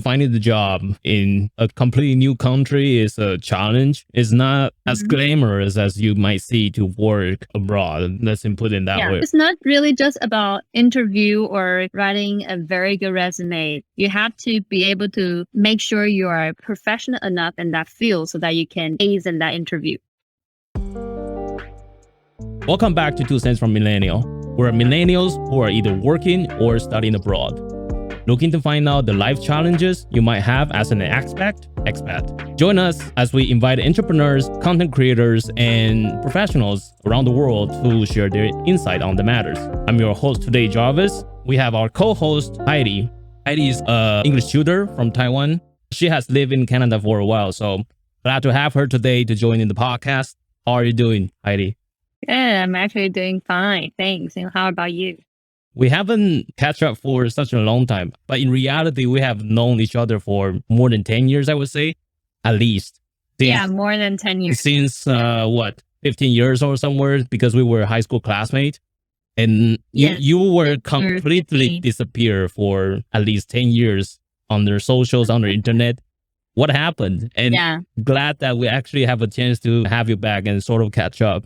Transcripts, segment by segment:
Finding the job in a completely new country is a challenge. It's not as glamorous as you might see to work abroad. Let's put it that way. It's not really just about interview or writing a very good resume. You have to be able to make sure you are professional enough in that field so that you can ace in that interview. Welcome back to 2 Cents from Millennial. We're millennials who are either working or studying abroad. Looking to find out the life challenges you might have as an expat? Join us as we invite entrepreneurs, content creators, and professionals around the world who share their insight on the matters. I'm your host today, Jarvis. We have our co-host, Heidi. Heidi is an English tutor from Taiwan. She has lived in Canada for a while, so glad to have her today to join in the podcast. How are you doing, Heidi? Good. I'm actually doing fine. Thanks. And how about you? We haven't catch up for such a long time, but in reality, we have known each other for more than 10 years, I would say, at least. More than 10 years. Since 15 years or somewhere, because we were high school classmates. And you were completely disappeared for at least 10 years on their socials, on the internet. What happened? And glad that we actually have a chance to have you back and sort of catch up.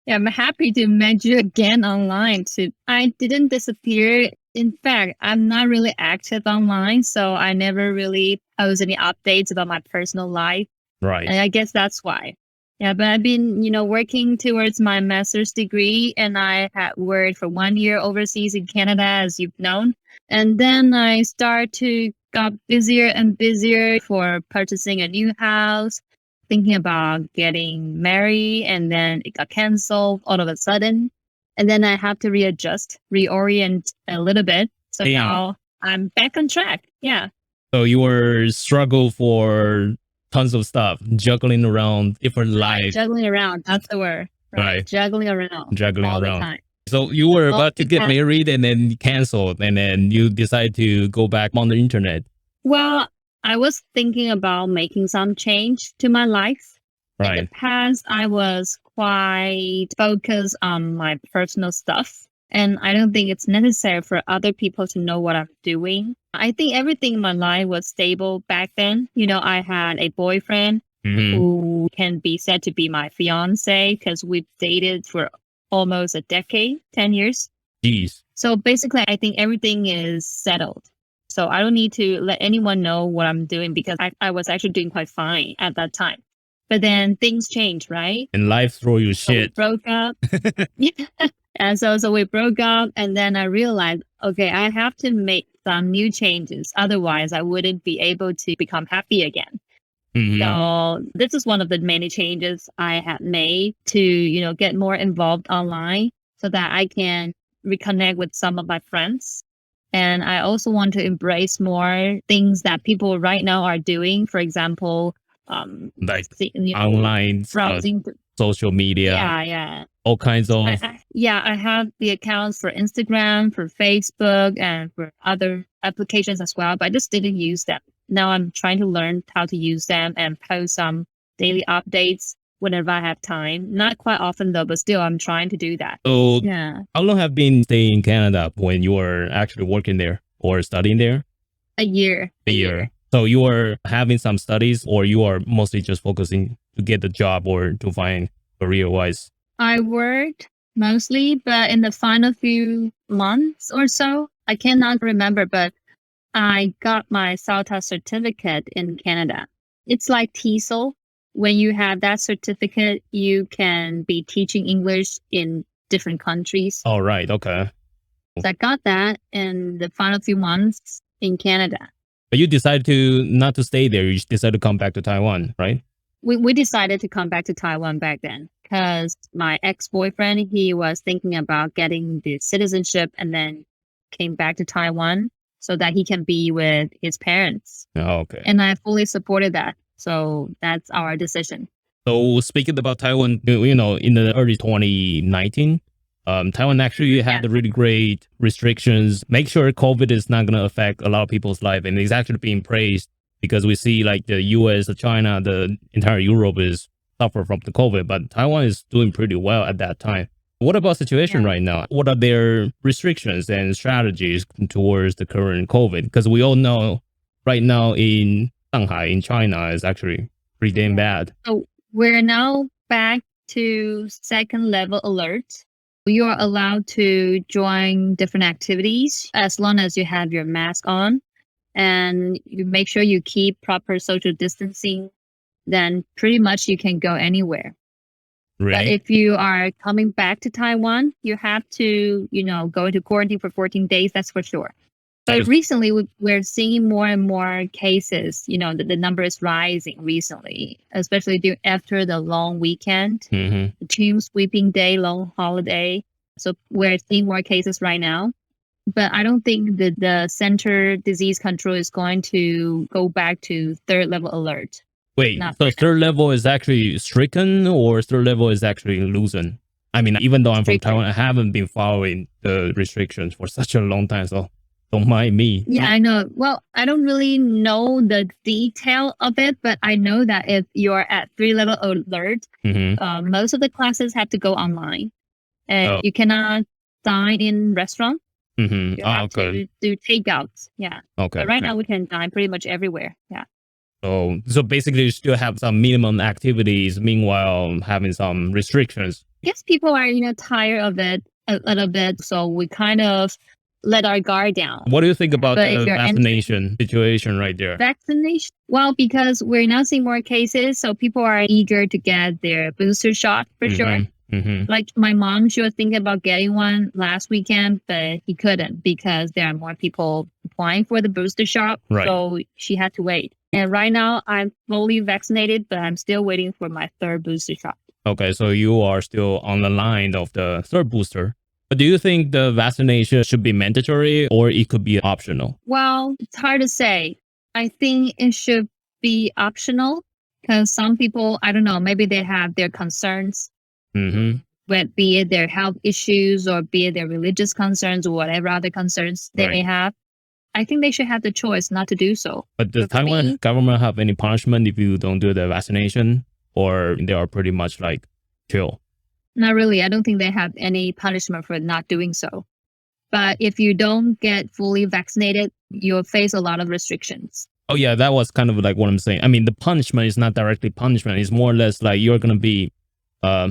Yeah, I'm happy to meet you again online too. I didn't disappear. In fact, I'm not really active online, so I never really post any updates about my personal life. Right. And I guess that's why. Yeah, but I've been, working towards my master's degree, and I had worked for 1 year overseas in Canada, as you've known. And then I got busier and busier for purchasing a new house, thinking about getting married, and then it got canceled all of a sudden. And then I have to reorient a little bit. So now I'm back on track. Yeah. So you were struggle for tons of stuff, juggling around different lives. Juggling around. That's the word. Right. Juggling around. All the time. So you were about to get married and then canceled, and then you decided to go back on the internet. Well, I was thinking about making some change to my life. Right. In the past, I was quite focused on my personal stuff. And I don't think it's necessary for other people to know what I'm doing. I think everything in my life was stable back then. I had a boyfriend who can be said to be my fiance because we've dated for almost a decade, 10 years. Jeez. So basically, I think everything is settled. So I don't need to let anyone know what I'm doing because I was actually doing quite fine at that time. But then things change, right? And life throw you shit. We broke up. And so we broke up, and then I realized, okay, I have to make some new changes. Otherwise, I wouldn't be able to become happy again. So this is one of the many changes I had made to, get more involved online so that I can reconnect with some of my friends. And I also want to embrace more things that people right now are doing. For example, online browsing, social media. Yeah. All kinds of. I have the accounts for Instagram, for Facebook, and for other applications as well. But I just didn't use them. Now I'm trying to learn how to use them and post some daily updates whenever I have time. Not quite often though, but still I'm trying to do that. So how long have you been staying in Canada when you were actually working there or studying there? A year. So you are having some studies, or you are mostly just focusing to get the job or to find career-wise? I worked mostly, but in the final few months or so, I cannot remember, but I got my SALTA certificate in Canada. It's like TESOL. When you have that certificate, you can be teaching English in different countries. Oh, right. Okay. So I got that in the final few months in Canada. But you decided not to stay there. You decided to come back to Taiwan, right? We decided to come back to Taiwan back then because my ex-boyfriend, he was thinking about getting the citizenship and then came back to Taiwan so that he can be with his parents. Oh, okay. And I fully supported that. So that's our decision. So speaking about Taiwan, in the early 2019, Taiwan actually had really great restrictions. Make sure COVID is not going to affect a lot of people's life. And it's actually being praised because we see like the US, China, the entire Europe is suffer from the COVID, but Taiwan is doing pretty well at that time. What about situation right now? What are their restrictions and strategies towards the current COVID? Because we all know right now in Shanghai, in China, is actually pretty damn bad. So we're now back to second level alert. You are allowed to join different activities as long as you have your mask on and you make sure you keep proper social distancing. Then pretty much you can go anywhere. But Really? if you are coming back to Taiwan, you have to, go into quarantine for 14 days. That's for sure. But Yes. recently, we're seeing more and more cases. The number is rising recently, especially after the long weekend, hmm the Tomb Sweeping Day, long holiday. So we're seeing more cases right now. But I don't think that the Center Disease Control is going to go back to third level alert. Wait, Not so for now. third level is actually stricken or third level is actually loosened? I mean, even though I'm from Stricken. Taiwan, I haven't been following the restrictions for such a long time, so don't mind me. Yeah, I know. Well, I don't really know the detail of it, but I know that if you're at 3 level alert, hmm most of the classes have to go online, and Oh. you cannot dine in restaurant. hmm You Oh, have okay. to do takeouts. Yeah, Okay. but right okay. now we can dine pretty much everywhere. Yeah. So basically, you still have some minimum activities, meanwhile having some restrictions. Guess people are tired of it a little bit, so we kind of let our guard down. What do you think about But if the you're vaccination situation right there? vaccination, well, because we're now seeing more cases, so people are eager to get their booster shot for sure. hmm Like my mom, she was thinking about getting one last weekend, but he couldn't because there are more people applying for the booster shot. Right. So she had to wait. And right now I'm fully vaccinated, but I'm still waiting for my third booster shot. Okay, so you are still on the line of the third booster. But do you think the vaccination should be mandatory or it could be optional? Well, it's hard to say. I think it should be optional because some people, I don't know, maybe they have their concerns, hmm but be it their health issues or be it their religious concerns or whatever other concerns they may Right. have. I think they should have the choice not to do so. But does But for Taiwan me, government have any punishment if you don't do the vaccination? Or they are pretty much like chill? not really. I don't think they have any punishment for not doing so. But if you don't get fully vaccinated, you'll face a lot of restrictions. Oh yeah, that was kind of like what I'm saying. I mean, the punishment is not directly punishment. It's more or less like you're going to be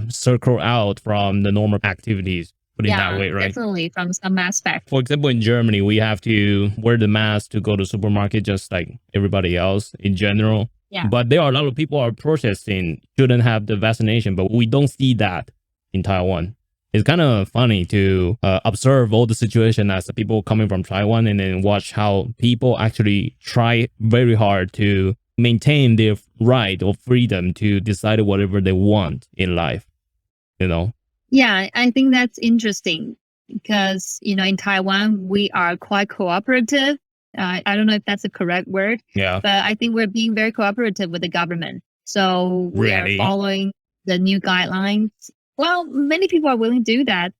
circled out from the normal activities, put it that way, right? Definitely from some aspect. For example, in Germany, we have to wear the mask to go to supermarket just like everybody else in general. Yeah. But there are a lot of people are protesting shouldn't have the vaccination, but we don't see that in Taiwan. It's kind of funny to observe all the situation as the people coming from Taiwan and then watch how people actually try very hard to maintain their right or freedom to decide whatever they want in life, you know? Yeah, I think that's interesting because, in Taiwan, we are quite cooperative. I don't know if that's the correct word, Yeah. but I think we're being very cooperative with the government. So we Really? are following the new guidelines. Well, many people are willing to do that.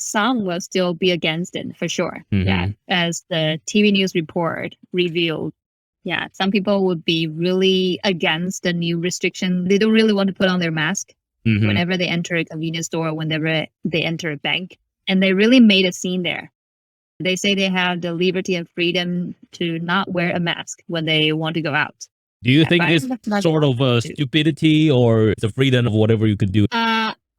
Some will still be against it for sure. Yeah, as the TV news report revealed. Yeah, some people would be really against the new restriction. They don't really want to put on their mask whenever they enter a convenience store, whenever they enter a bank. And they really made a scene there. They say they have the liberty and freedom to not wear a mask when they want to go out. Do you think but I it's think that's not sort of a allowed to. stupidity or the freedom of whatever you could do?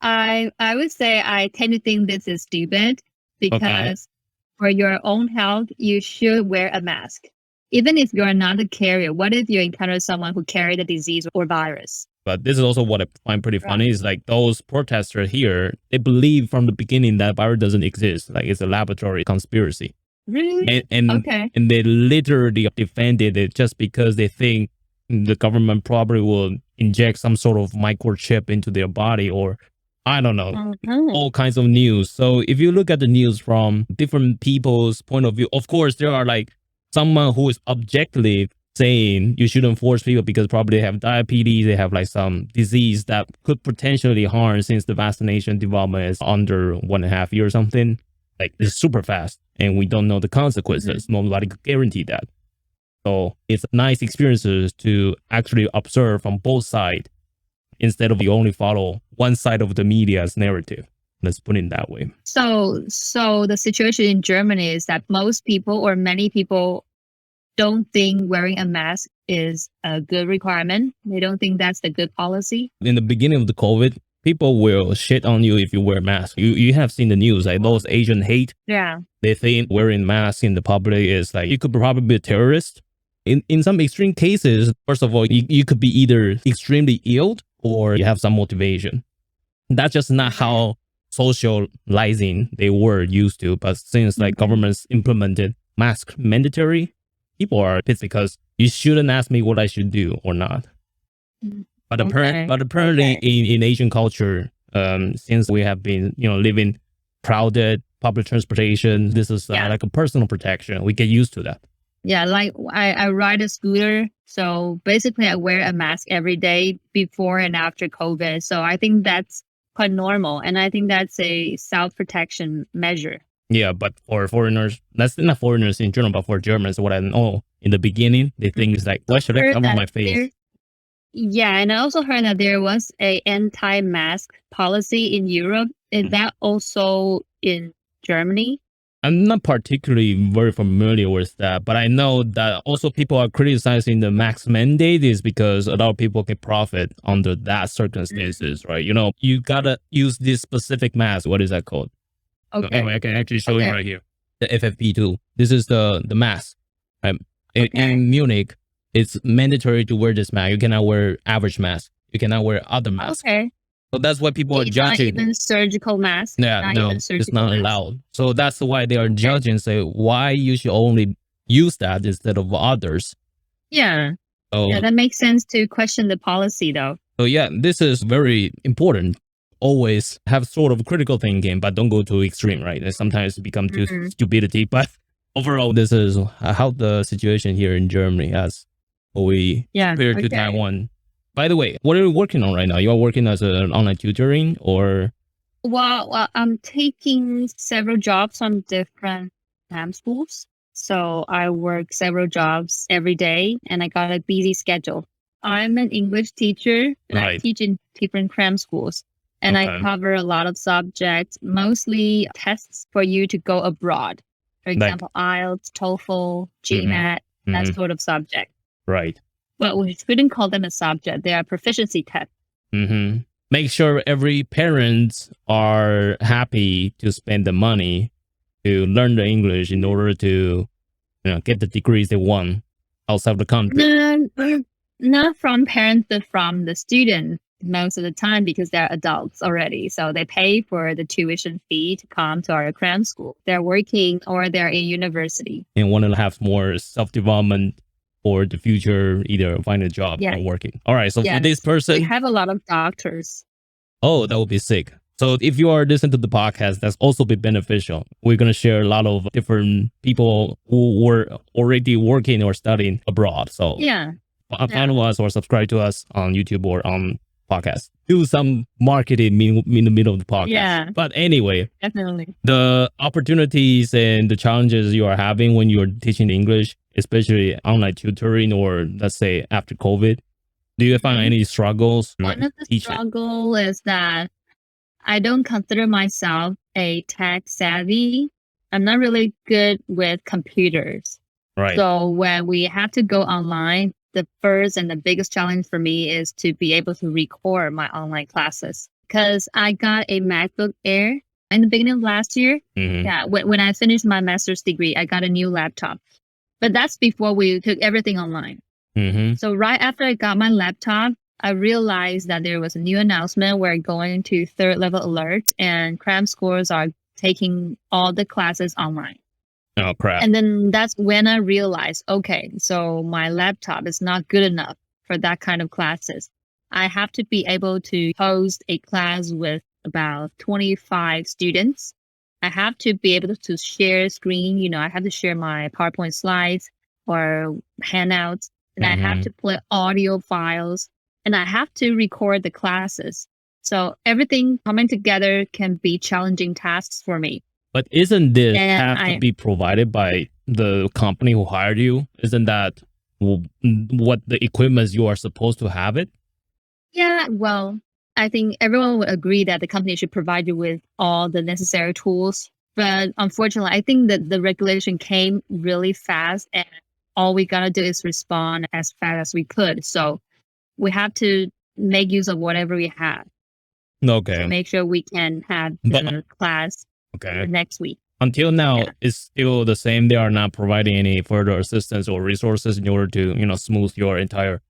I would say I tend to think this is stupid because for your own health, you should wear a mask. Even if you're not a carrier, what if you encounter someone who carried the disease or virus? But this is also what I find pretty funny is like those protesters here, they believe from the beginning that virus doesn't exist. Like it's a laboratory conspiracy. Really? And they literally defended it just because they think the government probably will inject some sort of microchip into their body or I don't know, all kinds of news. So if you look at the news from different people's point of view, of course, there are like someone who is objectively saying you shouldn't force people because probably they have diabetes, they have like some disease that could potentially harm since the vaccination development is under 1.5 years or something. Like it's super fast and we don't know the consequences. Nobody could guarantee that. So it's nice experiences to actually observe from both sides instead of you only follow one side of the media's narrative. Let's put it that way. So the situation in Germany is that most people or many people don't think wearing a mask is a good requirement. They don't think that's the good policy. In the beginning of the COVID, people will shit on you if you wear a mask. You have seen the news, like those Asian hate. Yeah. They think wearing masks in the public is like, you could probably be a terrorist. In some extreme cases, first of all, you could be either extremely ill or you have some motivation. That's just not how socializing they were used to. But since like governments implemented mask mandatory, people are pissed because you shouldn't ask me what I should do or not. But apparently in Asian culture, since we have been, living crowded public transportation, this is like a personal protection. We get used to that. Yeah, like I ride a scooter. So basically I wear a mask every day before and after COVID. So I think that's quite normal. And I think that's a self-protection measure. Yeah, but for foreigners, that's not foreigners in general, but for Germans, what I know in the beginning, they think it's like, why should I cover my face? Yeah, and I also heard that there was a anti-mask policy in Europe. Is that also in Germany? I'm not particularly very familiar with that, but I know that also people are criticizing the mask mandate is because a lot of people can profit under that circumstances, right? You gotta use this specific mask. What is that called? Okay. So anyway, I can actually show you right here. The FFP2. This is the mask. Right? In Munich, it's mandatory to wear this mask. You cannot wear average mask. You cannot wear other masks. Okay. So that's why people are judging. Not even surgical mask. Yeah, no, it's not allowed. So that's why they are judging. Say why you should only use that instead of others. Yeah. Yeah, that makes sense to question the policy, though. So yeah, this is very important. Always have sort of critical thinking, but don't go too extreme, right? And sometimes it becomes too stupidity. But overall, this is how the situation here in Germany as we compared to Taiwan. By the way, what are you working on right now? You are working as an online tutoring or? Well, I'm taking several jobs on different schools. So I work several jobs every day and I got a busy schedule. I'm an English teacher and I teach in different cram schools. And I cover a lot of subjects, mostly tests for you to go abroad. For example, IELTS, TOEFL, GMAT, that sort of subject. Right. But we shouldn't call them a subject. They are proficiency tests. Make sure every parents are happy to spend the money to learn the English in order to get the degrees they want outside the country. Not from parents, but from the students most of the time because they're adults already. So they pay for the tuition fee to come to our cram school. They're working or they're in university. And want to have more self-development for the future, either find a job or working. All right. So for this person, we have a lot of doctors. Oh, that would be sick. So if you are listening to the podcast, that's also be beneficial. We're going to share a lot of different people who were already working or studying abroad. So follow us or subscribe to us on YouTube or on podcast. Do some marketing in the middle of the podcast. Yeah. But anyway, definitely. The opportunities and the challenges you are having when you're teaching English, especially online tutoring or let's say after COVID, do you find any struggles? One of the struggle is that I don't consider myself a tech savvy. I'm not really good with computers. Right. So when we have to go online, the first and the biggest challenge for me is to be able to record my online classes because I got a MacBook Air in the beginning of last year. Yeah, when I finished my master's degree, I got a new laptop. But that's before we took everything online. So right after I got my laptop, I realized that there was a new announcement. We're going to third level alert and cram schools are taking all the classes online. Oh, crap. And then that's when I realized, okay, so my laptop is not good enough for that kind of classes. I have to be able to host a class with about 25 students. I have to be able to share screen. I have to share my PowerPoint slides or handouts. And I have to play audio files. And I have to record the classes. So everything coming together can be challenging tasks for me. But isn't this have to be provided by the company who hired you? Isn't that what the equipment you are supposed to have it? Yeah, well, I think everyone would agree that the company should provide you with all the necessary tools. But unfortunately, I think that the regulation came really fast and all we gotta do is respond as fast as we could. So we have to make use of whatever we have to Okay. make sure we can have But the class for okay. next week. Until now, Yeah. it's still the same. They are not providing any further assistance or resources in order to, smooth your entire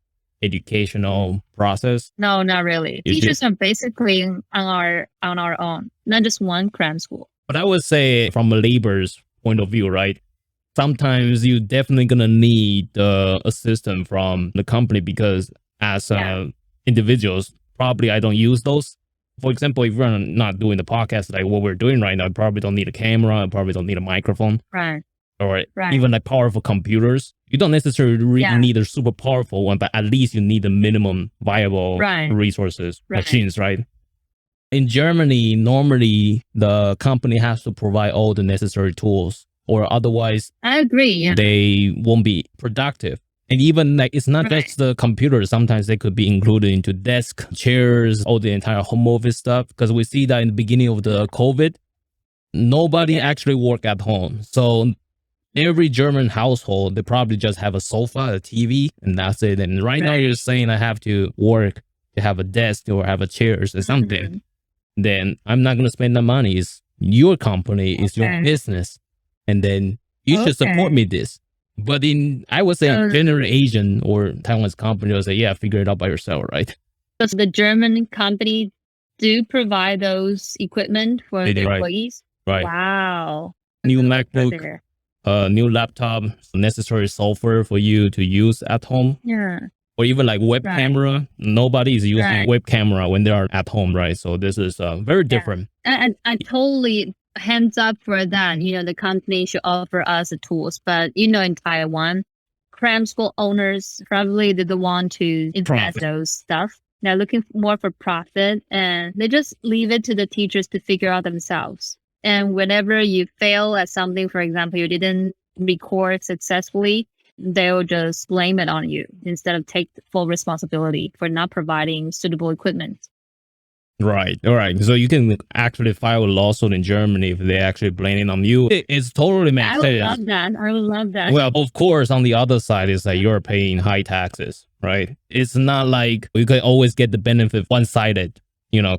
educational process. No, not really. You Teachers are basically on our own, not just one cram school. But I would say from a labor's point of view, right? Sometimes you definitely gonna need the assistance from the company because as Yeah. individuals, probably I don't use those. For example, if we're not doing the podcast like what we're doing right now, I probably don't need a camera. I probably don't need a microphone Right. or Right. even like powerful computers. You don't necessarily really Yeah. need a super powerful one, but at least you need the minimum viable Right. resources, Right. machines, right? In Germany, normally the company has to provide all the necessary tools, or otherwise I agree. Yeah. they won't be productive. And even like it's not Right. just the computer. Sometimes they could be included into desk, chairs, all the entire home office stuff. Because we see that in the beginning of the COVID, nobody Yeah. actually work at home. So every German household, they probably just have a sofa, a TV, and that's it. And right now Right. you're saying I have to work to have a desk or have a chairs or something. Mhm. Then I'm not gonna spend the money. It's your company, it's your Okay. business, and then you should support Okay. me this. But I would say So- general Asian or Taiwanese company will say, yeah, figure it out by yourself, right? Does the German company do provide those equipment for They the do, right. employees? Right. Wow. New Right MacBook, there. new laptop, necessary software for you to use at home, Yeah. or even like web Right. camera. Nobody is using Right. web camera when they are at home, right? So this is very different. I totally hands up for that. The company should offer us the tools. But, in Taiwan, cram school owners probably didn't want to invest Profit. those stuff. They're looking more for profit and they just leave it to the teachers to figure out themselves. And whenever you fail at something, for example, you didn't record successfully, they'll just blame it on you instead of take full responsibility for not providing suitable equipment. Right. All right. So you can actually file a lawsuit in Germany if they actually blame it on you. It's totally makes I would sense. love that. I would love that. Well, of course, on the other side is that you're paying high taxes, right? It's not like you can always get the benefit one-sided.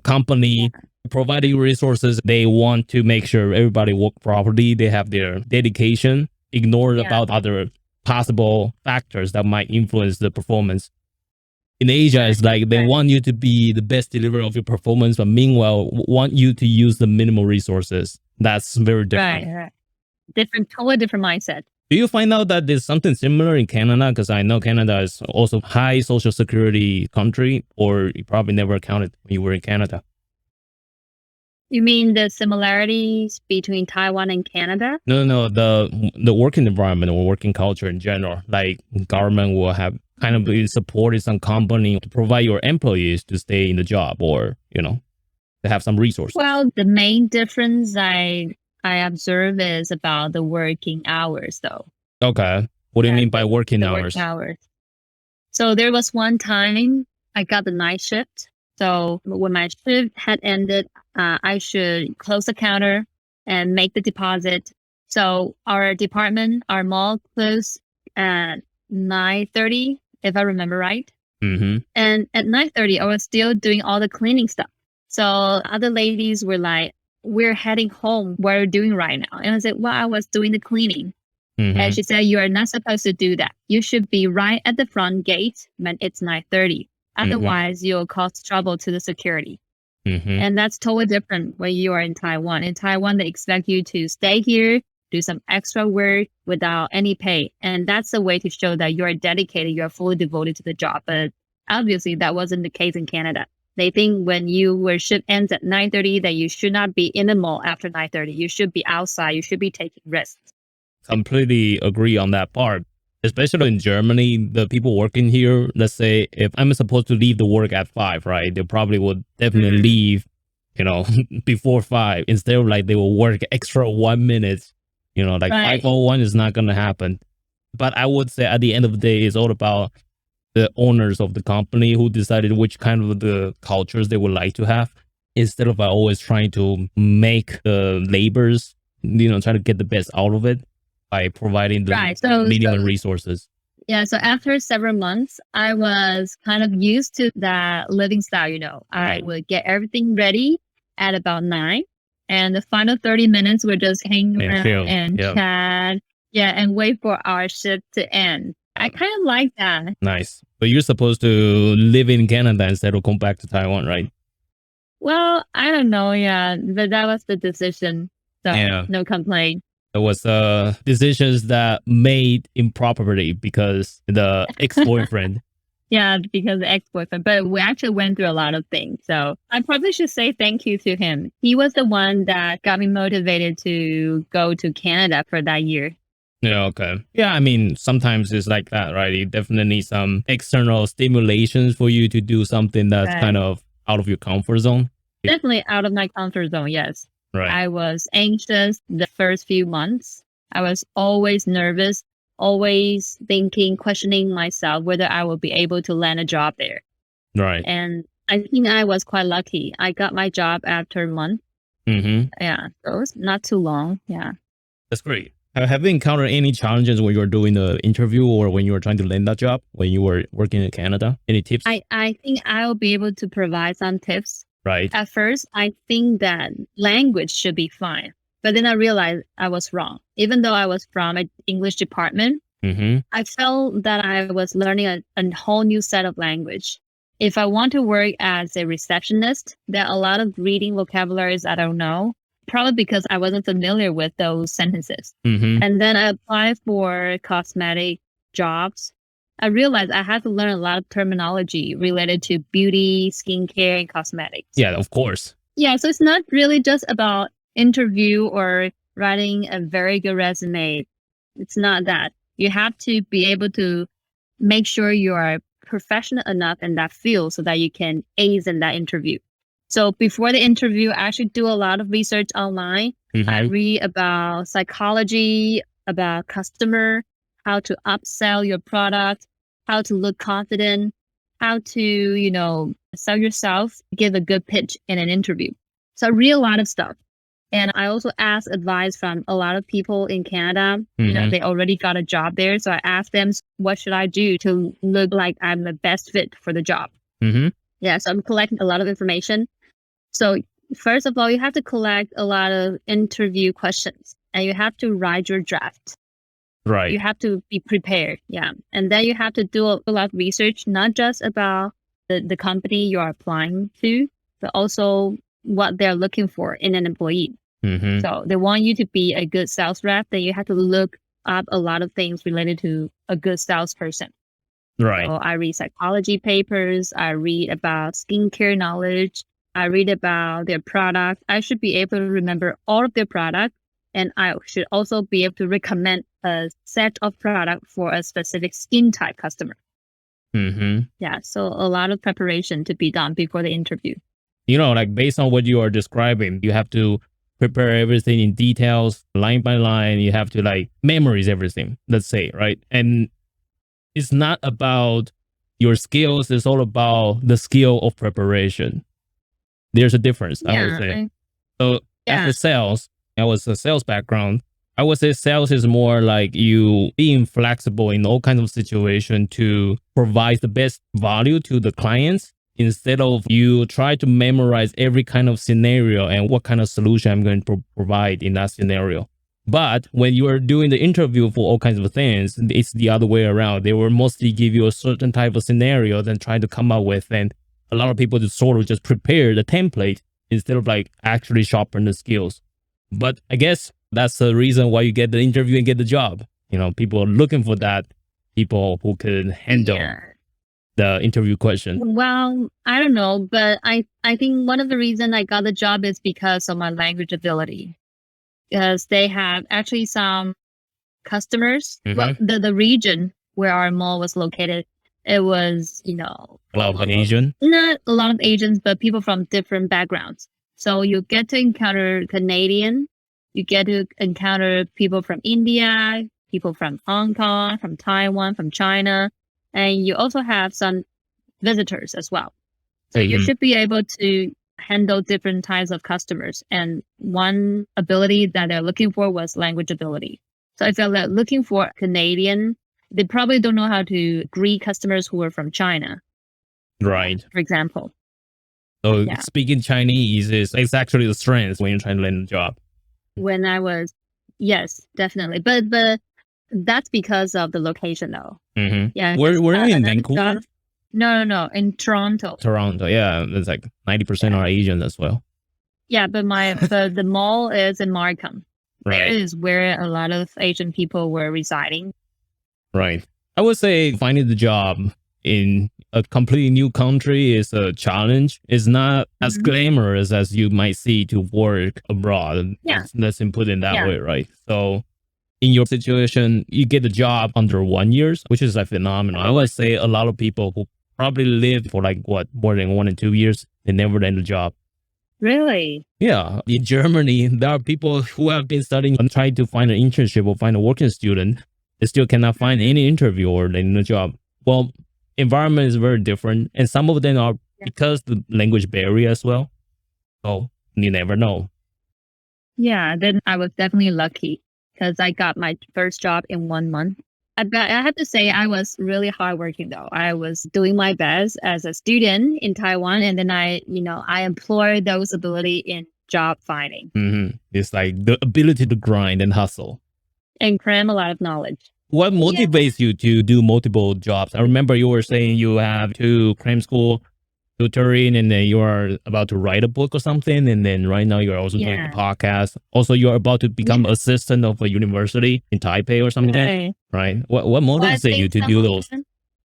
Company providing resources, they want to make sure everybody work properly. They have their dedication, ignore Yeah. about other possible factors that might influence the performance. In Asia, it's like they want you to be the best deliverer of your performance, but meanwhile, want you to use the minimal resources. That's very different. Right. Totally different mindset. Do you find out that there's something similar in Canada? Because I know Canada is also high social security country, or you probably never counted when you were in Canada. You mean the similarities between Taiwan and Canada? No, the working environment or working culture in general, like government will have kind of be supported some company to provide your employees to stay in the job, or to have some resources. Well, the main difference I observe is about the working hours, though. Okay, what do you Yeah, mean by working The hours? work hours. So there was one time I got the night shift. So when my shift had ended, I should close the counter and make the deposit. So our department, our mall closed at 9:30, if I remember right. Mm-hmm. And at 9:30, I was still doing all the cleaning stuff. So other ladies were like, "We're heading home. What are you doing right now?" And I said, "Well, I was doing the cleaning." Mm-hmm. And she said, "You are not supposed to do that. You should be right at the front gate when it's 9:30. Otherwise, you'll cause trouble to the security." Mm-hmm. And that's totally different when you are in Taiwan. In Taiwan, they expect you to stay here, do some extra work without any pay. And that's a way to show that you are dedicated, you are fully devoted to the job. But obviously, that wasn't the case in Canada. They think when your shift ends at 9:30 that you should not be in the mall after 9:30. You should be outside. You should be taking risks. Completely agree on that part. Especially in Germany, the people working here, let's say if I'm supposed to leave the work at 5, right? They probably would definitely leave, before 5. Instead of like they will work extra 1 minute, like Right. 5:01 is not going to happen. But I would say at the end of the day, it's all about the owners of the company who decided which kind of the cultures they would like to have, instead of always trying to make the laborers, try to get the best out of it. by providing the Right. So minimum resources. yeah, so after several months, I was kind of used to that living style. I Right. would get everything ready at about 9, and the final 30 minutes would just hang And around chill. and Yeah. chat, yeah, and wait for our shift to end. I kind of like that. Nice. But you're supposed to live in Canada instead of come back to Taiwan, right? Well, I don't know, yeah, but that was the decision, so Yeah. no complaint. It was decisions that made improperly because the ex-boyfriend. Yeah, because the ex-boyfriend, but we actually went through a lot of things. So I probably should say thank you to him. He was the one that got me motivated to go to Canada for that year. Yeah, okay. Yeah, I mean, sometimes it's like that, right? You definitely need some external stimulations for you to do something that's Right. kind of out of your comfort zone. Definitely out of my comfort zone, yes. Right. I was anxious the first few months. I was always nervous, always thinking, questioning myself whether I will be able to land a job there. Right. And I think I was quite lucky. I got my job after a month. Mm-hmm. Yeah, so it was not too long. Yeah. That's great. Have you encountered any challenges when you were doing the interview or when you were trying to land that job when you were working in Canada? Any tips? I think I'll be able to provide some tips. Right. At first, I think that language should be fine. But then I realized I was wrong. Even though I was from an English department, Mm-hmm. I felt that I was learning a whole new set of language. If I want to work as a receptionist, there are a lot of reading vocabularies I don't know, probably because I wasn't familiar with those sentences. Mm-hmm. And then I applied for cosmetic jobs. I realized I had to learn a lot of terminology related to beauty, skincare, and cosmetics. Yeah, of course. Yeah, so it's not really just about interview or writing a very good resume. It's not that. You have to be able to make sure you are professional enough in that field so that you can ace in that interview. So before the interview, I actually do a lot of research online. Mm-hmm. I read about psychology, about customer, how to upsell your product, how to look confident, how to, sell yourself, give a good pitch in an interview. So I read a lot of stuff. And I also asked advice from a lot of people in Canada. Mhm. They already got a job there. So I asked them, what should I do to look like I'm the best fit for the job? Mm-hmm. Yeah, so I'm collecting a lot of information. So first of all, you have to collect a lot of interview questions and you have to write your draft. Right. You have to be prepared. Yeah. And then you have to do a lot of research, not just about the company you're applying to, but also what they're looking for in an employee. Mm-hmm. So they want you to be a good sales rep, then you have to look up a lot of things related to a good salesperson. Right. So I read psychology papers, I read about skincare knowledge, I read about their product. I should be able to remember all of their product, and I should also be able to recommend a set of product for a specific skin type customer. Mm-hmm. Yeah, so a lot of preparation to be done before the interview. Like based on what you are describing, you have to prepare everything in details, line by line. You have to like memorize everything, let's say, right? And it's not about your skills. It's all about the skill of preparation. There's a difference, I would say. So after sales, I was a sales background. I would say sales is more like you being flexible in all kinds of situations to provide the best value to the clients instead of you try to memorize every kind of scenario and what kind of solution I'm going to provide in that scenario. But when you are doing the interview for all kinds of things, it's the other way around. They will mostly give you a certain type of scenario, then try to come up with, and a lot of people just sort of just prepare the template instead of like actually sharpen the skills. But I guess that's the reason why you get the interview and get the job. People are looking for that, people who can handle the interview question. Well, I don't know, but I think one of the reasons I got the job is because of my language ability. Because they have actually some customers. Well, the region where our mall was located, it was, A lot of Asian? Not a lot of Asians, but people from different backgrounds. So you get to encounter Canadian, you get to encounter people from India, people from Hong Kong, from Taiwan, from China, and you also have some visitors as well. So you should be able to handle different types of customers. And one ability that they're looking for was language ability. So if you're looking for Canadian, they probably don't know how to greet customers who are from China, Right. for example. So Yeah. speaking Chinese is actually the strength when you're trying to land a job. When I was, yes, definitely. But that's because of the location though. Mm-hmm. Yeah. Were you in another Vancouver? job- No, in Toronto. Toronto. Yeah, it's like 90% are Asian as well. Yeah, but the mall is in Markham. There Right. is where a lot of Asian people were residing. Right. I would say finding the job in a completely new country is a challenge. It's not as Mhm. glamorous as you might see to work abroad. Yeah. Let's put it that Yeah. way, right? So in your situation, you get a job under 1 year, which is like phenomenal. I would say a lot of people who probably live for like more than 1 and 2 years, they never land a job. Really? Yeah, in Germany, there are people who have been studying and trying to find an internship or find a working student. They still cannot find any interview or land a job. Well, environment is very different, and some of them are because the language barrier as well. So you never know. Yeah, then I was definitely lucky because I got my first job in 1 month. I have to say I was really hardworking though. I was doing my best as a student in Taiwan, and then I employed those ability in job finding It's like the ability to grind and hustle. and cram a lot of knowledge. What motivates you to do multiple jobs? I remember you were saying you have 2 cram school tutoring, and then you are about to write a book or something, and then right now you're also doing a podcast. Also, you're about to become assistant of a university in Taipei or something, right? What motivates you to do those?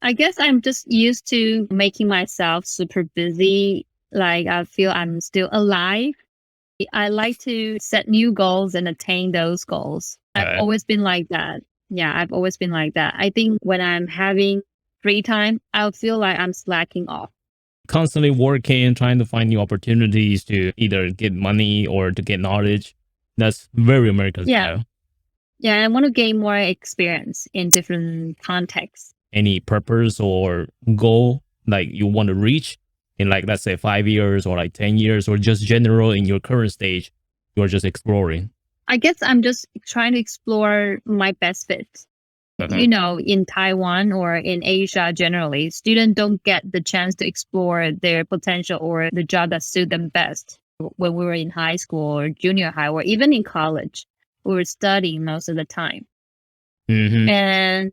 I guess I'm just used to making myself super busy. Like I feel I'm still alive. I like to set new goals and attain those goals. I've always been like that. Yeah, I've always been like that. I think when I'm having free time, I'll feel like I'm slacking off. Constantly working, trying to find new opportunities to either get money or to get knowledge. That's very American style. Yeah, I want to gain more experience in different contexts. Any purpose or goal like you want to reach in like, let's say 5 years or like 10 years, or just general in your current stage, you're just exploring? I guess I'm just trying to explore my best fit. You know, in Taiwan or in Asia generally, students don't get the chance to explore their potential or the job that suit them best. When we were in high school or junior high or even in college, we were studying most of the time. And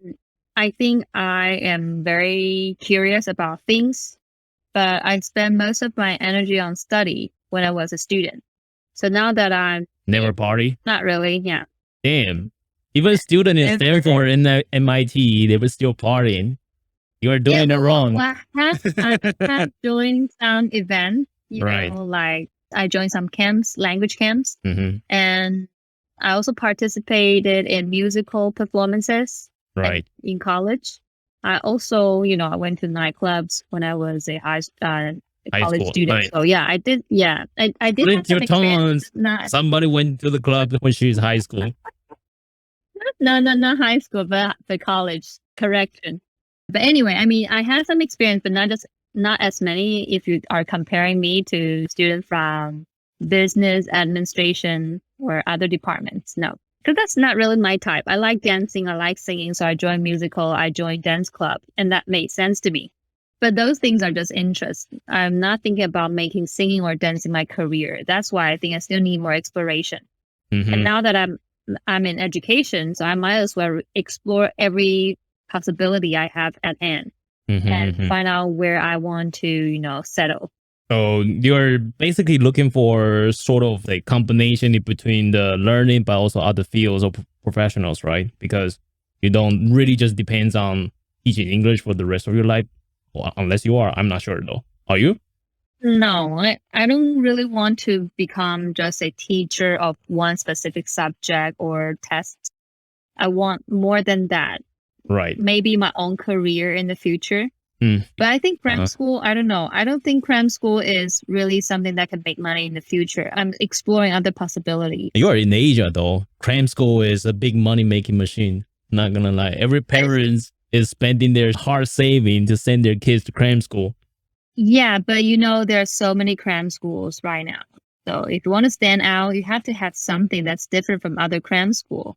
I think I am very curious about things, but I spend most of my energy on study when I was a student. So now that I'm Never party? not really, yeah. Damn. Even student in Stanford and the MIT, they were still partying. You are doing it wrong. Well, I have joined some events, you Right. know, like I joined some camps, language camps, and I also participated in musical performances Right. in college. I also, you know, I went to nightclubs when I was a college school, student. right. So yeah, I did. Yeah, I did. Put Have it your some experience. tongues. Somebody went to the club when she was high school. No, not high school, but the college. Correction. But anyway, I mean, I had some experience, but not as many. If you are comparing me to students from business administration or other departments, no, because that's not really my type. I like dancing, I like singing, so I joined musical, I joined dance club, and that made sense to me. But those things are just interests. I'm not thinking about making singing or dancing my career. That's why I think I still need more exploration. And now that I'm in education, so I might as well explore every possibility I have at hand and find out where I want to, you know, settle. So you're basically looking for sort of a combination in between the learning, but also other fields of professionals, right? Because you don't really just depends on teaching English for the rest of your life, well, unless you are. I'm not sure though. Are you? No, I don't really want to become just a teacher of one specific subject or test. I want more than that. Right. Maybe my own career in the future. But I think cram school, I don't know. I don't think cram school is really something that can make money in the future. I'm exploring other possibilities. You are in Asia though. Cram school is a big money making machine. Not gonna lie. Every parent is spending their hard saving to send their kids to cram school. Yeah, but you know, there are so many cram schools right now. So if you want to stand out, you have to have something that's different from other cram school.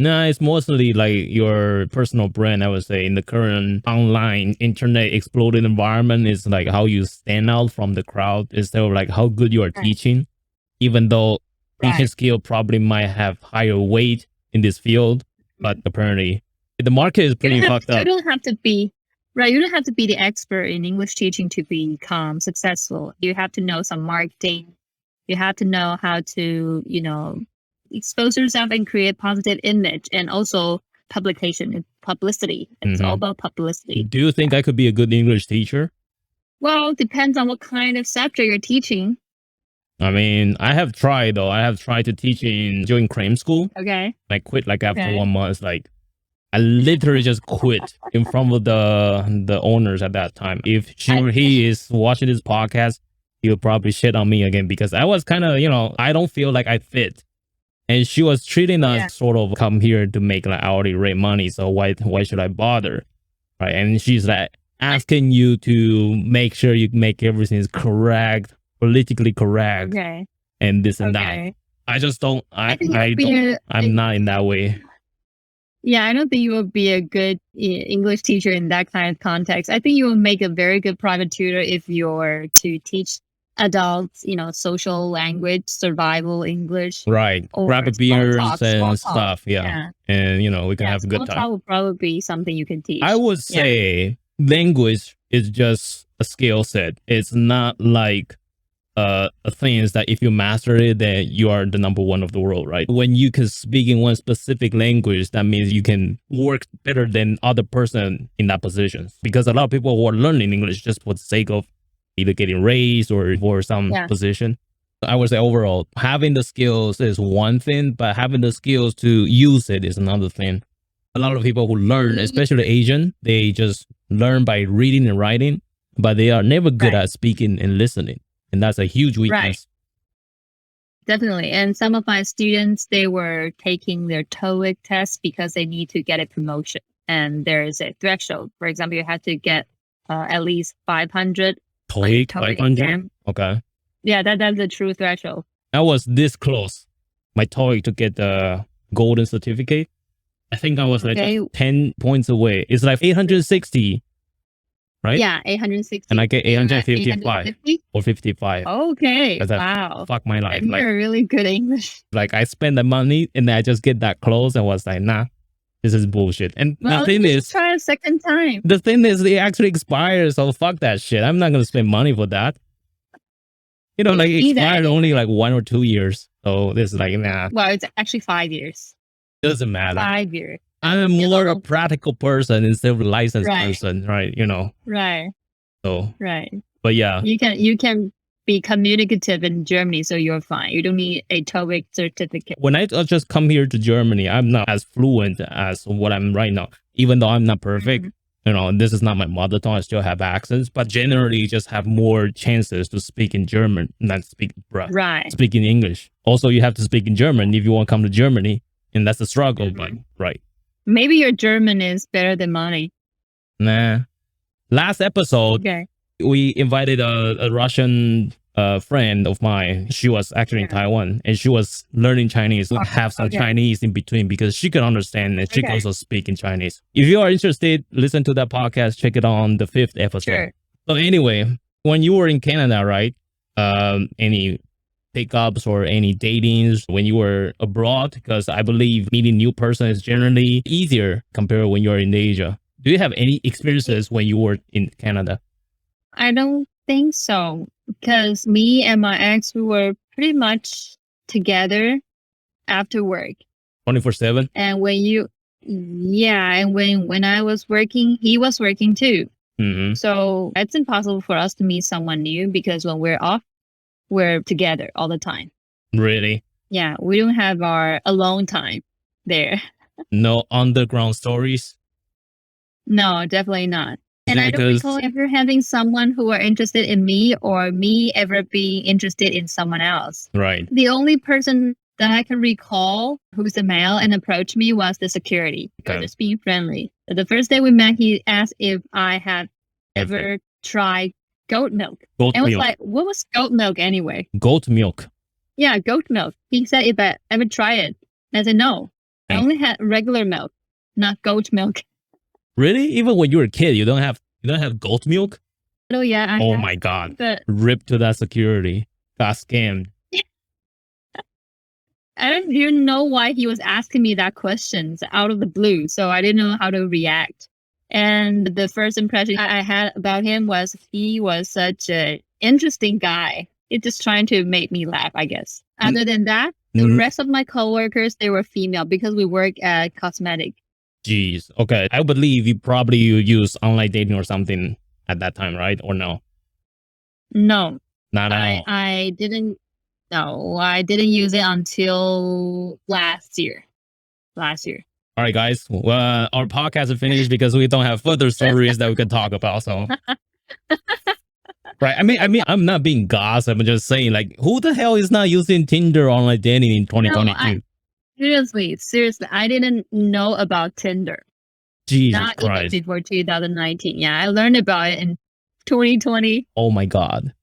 No, it's mostly like your personal brand, I would say, in the current online internet exploded environment is like how you stand out from the crowd instead of like how good you are Right. teaching, even though teaching Right. skill probably might have higher weight in this field, but apparently the market is pretty fucked You up. don't have to be right. You don't have to be the expert in English teaching to become successful. You have to know some marketing. You have to know how to, expose yourself and create positive image, and also publication and publicity. It's all Mhm. about publicity. Do you think I could be a good English teacher? Well, depends on what kind of subject you're teaching. I mean, I have tried though. I have tried to teach during cram school. Okay. I quit like after Okay. 1 month. Like I literally just quit in front of the owners at that time. If she or he is watching this podcast, he'll probably shit on me again because I was kind of, I don't feel like I fit. And she was treating us Yeah. sort of come here to make like hourly rate money. So why should I bother? Right. And she's like asking you to make sure you make everything correct, politically correct, Okay. and this and that. Okay. I just don't. think it would be I'm not in that way. Yeah, I don't think you will be a good English teacher in that kind of context. I think you will make a very good private tutor if you're to teach adults, social language, survival English. Right. Or Grab a small beers talk, and small talk. stuff. Yeah. And we can have a good Small talk time. will probably be something you can teach. I would say language is just a skill set. It's not like a thing is that if you master it, then you are the number one of the world, right? When you can speak in one specific language, that means you can work better than other person in that position. Because a lot of people who are learning English just for the sake of either getting raised or for some position. I would say overall, having the skills is one thing, but having the skills to use it is another thing. A lot of people who learn, especially Asian, they just learn by reading and writing, but they are never good at speaking and listening. And that's a huge weakness. Right. Definitely. And some of my students, they were taking their TOEIC test because they need to get a promotion. And there's a threshold. For example, you have to get at least 500. TOEIC 500? Exam. Okay. Yeah, that's the true threshold. I was this close, my TOEIC, to get the golden certificate. I think I was like 10 points away. It's like 860. Right? Yeah, 860. And I get 855 or 55. Okay. Wow. Fuck my life. And you're really good English. Like I spend the money and then I just get that close and was like, nah, this is bullshit. And the thing is, try a second time. The thing is, it actually expires. So fuck that shit. I'm not going to spend money for that. It expired only like 1 or 2 years. So this is like, nah. Well, it's actually 5 years. Doesn't matter. 5 years. I'm more a practical person instead of a licensed person, right? Right. So. Right. But yeah. You can be communicative in Germany, so you're fine. You don't need a TOEIC certificate. When I just come here to Germany, I'm not as fluent as what I'm right now. Even though I'm not perfect, this is not my mother tongue. I still have accents, but generally just have more chances to speak in German than speak in English. Also, you have to speak in German if you want to come to Germany, and that's a struggle, but right. Maybe your German is better than mine. Nah. Last episode, we invited a Russian friend of mine. She was actually in Taiwan, and she was learning Chinese. We have some Chinese in between because she could understand and she could also speak in Chinese. If you are interested, listen to that podcast. Check it on the 5th episode. Sure. So anyway, when you were in Canada, right? Any pickups or any datings when you were abroad? Because I believe meeting new person is generally easier compared when you're in Asia. Do you have any experiences when you were in Canada? I don't think so, because me and my ex, we were pretty much together after work. 24/7? And when I was working, he was working too. Mm-hmm. So it's impossible for us to meet someone new because when we're off, we're together all the time. Really? Yeah, we don't have our alone time there. No underground stories? No, definitely not. And I don't recall ever having someone who were interested in me or me ever being interested in someone else. Right. The only person that I can recall who's a male and approached me was the security. Okay. Just being friendly. The first day we met, he asked if I had ever tried goat milk. And I was like, what was goat milk anyway? Goat milk? Yeah, goat milk. He said if I ever try it. And I said, no. I only had regular milk, not goat milk. Really? Even when you were a kid, you don't have goat milk? Oh yeah, Oh my god. but Rip to that security. Got scammed. I don't even know why he was asking me that questions out of the blue. So I didn't know how to react. And the first impression I had about him was he was such an interesting guy. He's just trying to make me laugh, I guess. Other than that, the rest of my coworkers, they were female because we work at cosmetic. Jeez. Okay. I believe you use online dating or something at that time, right? Or no? No, Not at all. I didn't. No, I didn't use it until last year. Last year. All right, guys. Well, our podcast is finished because we don't have further stories that we can talk about. So, right. I mean, I'm not being gossip. I'm just saying, like, who the hell is not using Tinder online dating in 2022? Seriously, I didn't know about Tinder. Jesus Not Christ. even before 2019. Yeah, I learned about it in 2020. Oh my God.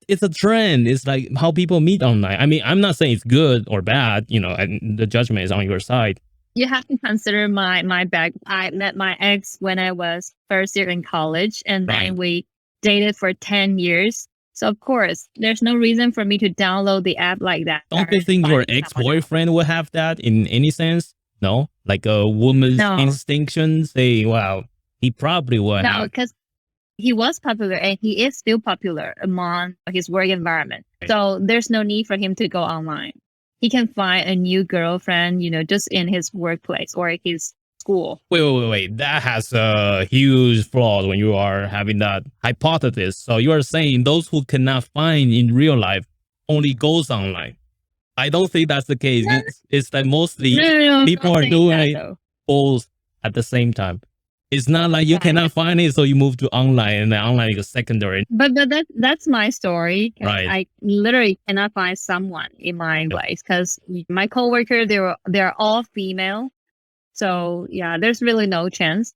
It's a trend. It's like how people meet online. I mean, I'm not saying it's good or bad, and the judgment is on your side. You have to consider my back. I met my ex when I was first year in college, and then we dated for 10 years. So of course, there's no reason for me to download the app like that. Don't you think your ex-boyfriend would have that in any sense? No? Like a woman's instinction? Say, wow, he probably would have. No, because he was popular and he is still popular among his work environment. So there's no need for him to go online. He can find a new girlfriend, just in his workplace or his school. Wait. That has a huge flaw when you are having that hypothesis. So you are saying those who cannot find in real life only goes online. I don't think that's the case. It's that mostly people are doing both at the same time. It's not like you cannot find it, so you move to online, and then online is secondary. But that's my story. Right. I literally cannot find someone in my place because my coworker, they're all female. So yeah, there's really no chance,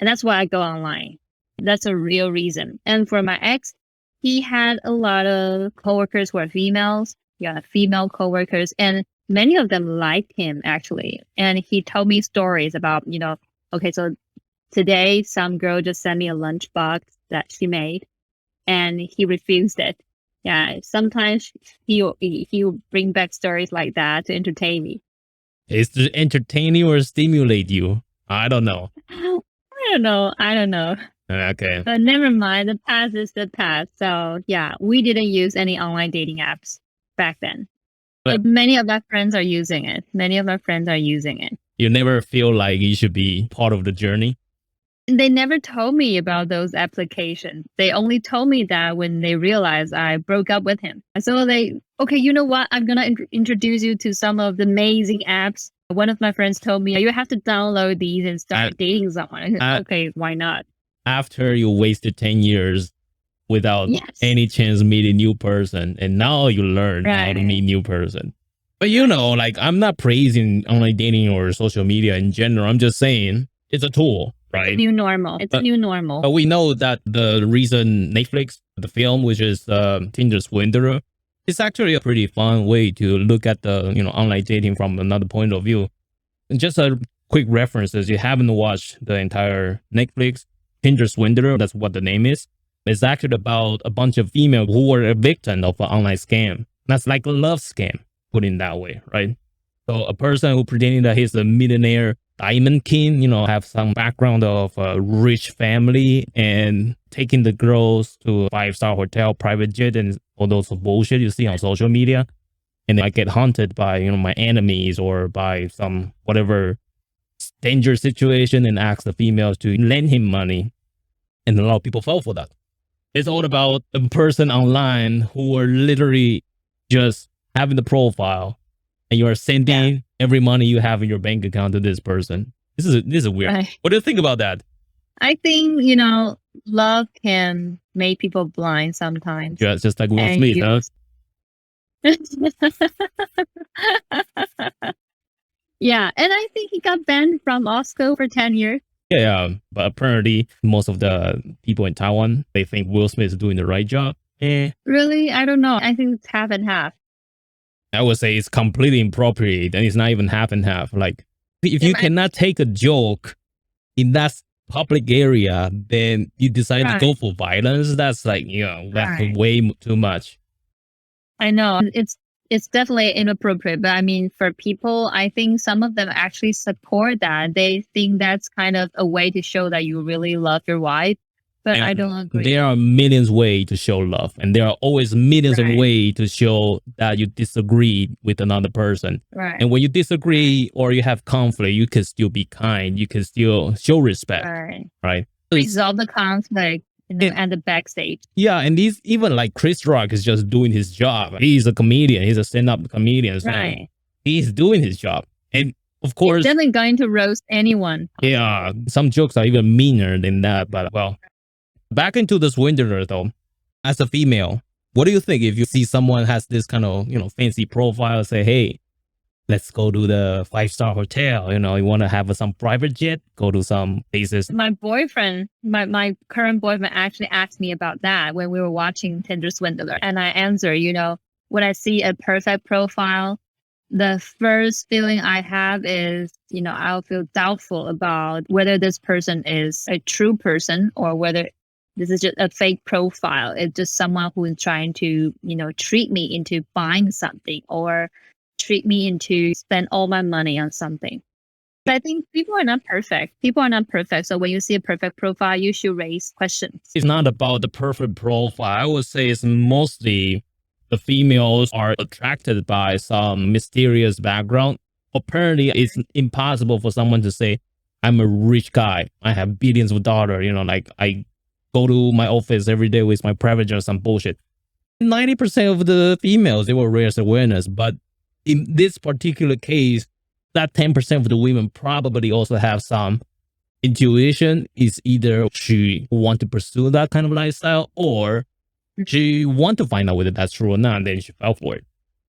and that's why I go online. That's a real reason. And for my ex, he had a lot of coworkers who are females. Yeah, female coworkers, and many of them liked him actually. And he told me stories about, okay, so today some girl just sent me a lunchbox that she made, and he refused it. Yeah, sometimes he'll bring back stories like that to entertain me. Is to entertain you or stimulate you? I don't know. I don't know. Okay. But never mind. The past is the past. So yeah, we didn't use any online dating apps back then. But many of our friends are using it. You never feel like you should be part of the journey? They never told me about those applications. They only told me that when they realized I broke up with him. So okay, you know what? I'm going to introduce you to some of the amazing apps. One of my friends told me, you have to download these and start dating someone. Okay, why not? After you wasted 10 years without any chance meeting a new person, and now you learn how to meet new person. But like, I'm not praising online dating or social media in general. I'm just saying it's a tool. Right. It's a new normal. It's a new normal. But we know that the recent Netflix, the film, which is Tinder Swindler, is actually a pretty fun way to look at the, online dating from another point of view. And just a quick reference, if you haven't watched the entire Netflix, Tinder Swindler, that's what the name is. It's actually about a bunch of females who were a victim of an online scam. That's like a love scam, put it that way, right? So a person who pretending that he's a millionaire diamond king, have some background of a rich family and taking the girls to a 5-star hotel, private jet, and all those bullshit you see on social media. And I get haunted by, my enemies or by some whatever dangerous situation and ask the females to lend him money. And a lot of people fall for that. It's all about a person online who are literally just having the profile, and you are sending every money you have in your bank account to this person. This is weird. Right. What do you think about that? I think, love can make people blind sometimes. Yeah, it's just like Will Smith, huh? Yeah, and I think he got banned from Oscar for 10 years. Yeah, but apparently most of the people in Taiwan, they think Will Smith is doing the right job. Really? I don't know. I think it's half and half. I would say it's completely inappropriate, and it's not even half and half. Like, If you cannot take a joke in that public area, then you decide to go for violence. That's like, that's way too much. I know it's definitely inappropriate, but I mean, for people, I think some of them actually support that. They think that's kind of a way to show that you really love your wife. But I don't agree. There are millions of ways to show love, and there are always millions of ways to show that you disagree with another person. And when you disagree or you have conflict, you can still be kind. You can still show respect. Right. Resolve the conflict. And the backstage. Yeah, and even like Chris Rock is just doing his job. He's a comedian. He's a stand-up comedian. So he's doing his job. And of course, he's definitely going to roast anyone. Yeah, some jokes are even meaner than that. But well, back into the Swindler though. As a female, what do you think if you see someone has this kind of, fancy profile, say, hey, let's go to the 5-star hotel. You want to have some private jet, go to some places. My boyfriend, my current boyfriend actually asked me about that when we were watching Tinder Swindler. And I answered, when I see a perfect profile, the first feeling I have is, I'll feel doubtful about whether this person is a true person or whether this is just a fake profile. It's just someone who is trying to, treat me into buying something or treat me into spend all my money on something. But I think people are not perfect. So when you see a perfect profile, you should raise questions. It's not about the perfect profile. I would say it's mostly the females are attracted by some mysterious background. Apparently, it's impossible for someone to say, I'm a rich guy. I have billions of dollars. Like I go to my office every day with my private jet or some bullshit. 90% of the females, they will raise awareness, but in this particular case, that 10% of the women probably also have some intuition. Is either she want to pursue that kind of lifestyle or she want to find out whether that's true or not, and then she fell for it.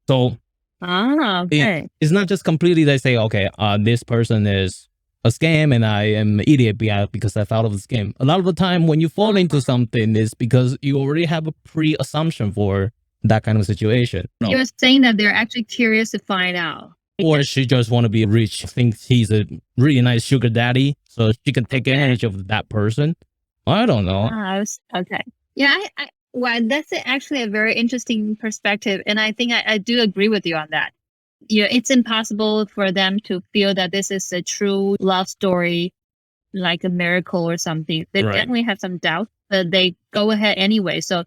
So it's not just completely they say, okay, this person is a scam and I am an idiot because I thought of a scam. A lot of the time when you fall into something is because you already have a pre-assumption for that kind of situation. You're saying that they're actually curious to find out. Or she just want to be rich, thinks he's a really nice sugar daddy, so she can take advantage of that person. I don't know. Okay. Yeah, well, that's actually a very interesting perspective. And I think I do agree with you on that. It's impossible for them to feel that this is a true love story, like a miracle or something. They definitely have some doubts, but they go ahead anyway. So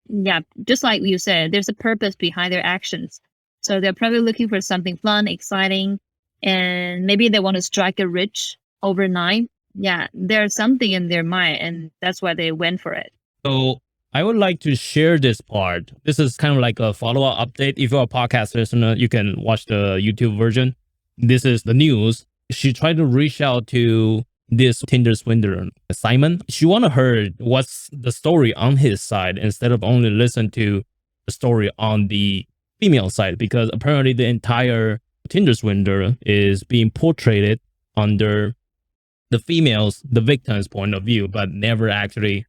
yeah, just like you said, there's a purpose behind their actions. So they're probably looking for something fun, exciting, and maybe they want to strike it rich overnight. Yeah, there's something in their mind, and that's why they went for it. So I would like to share this part. This is kind of like a follow-up update. If you're a podcast listener, you can watch the YouTube version. This is the news. She tried to reach out to this Tinder Swindler, Simon. She want to hear what's the story on his side instead of only listen to the story on the female side, because apparently the entire Tinder Swindler is being portrayed under the victim's point of view, but never actually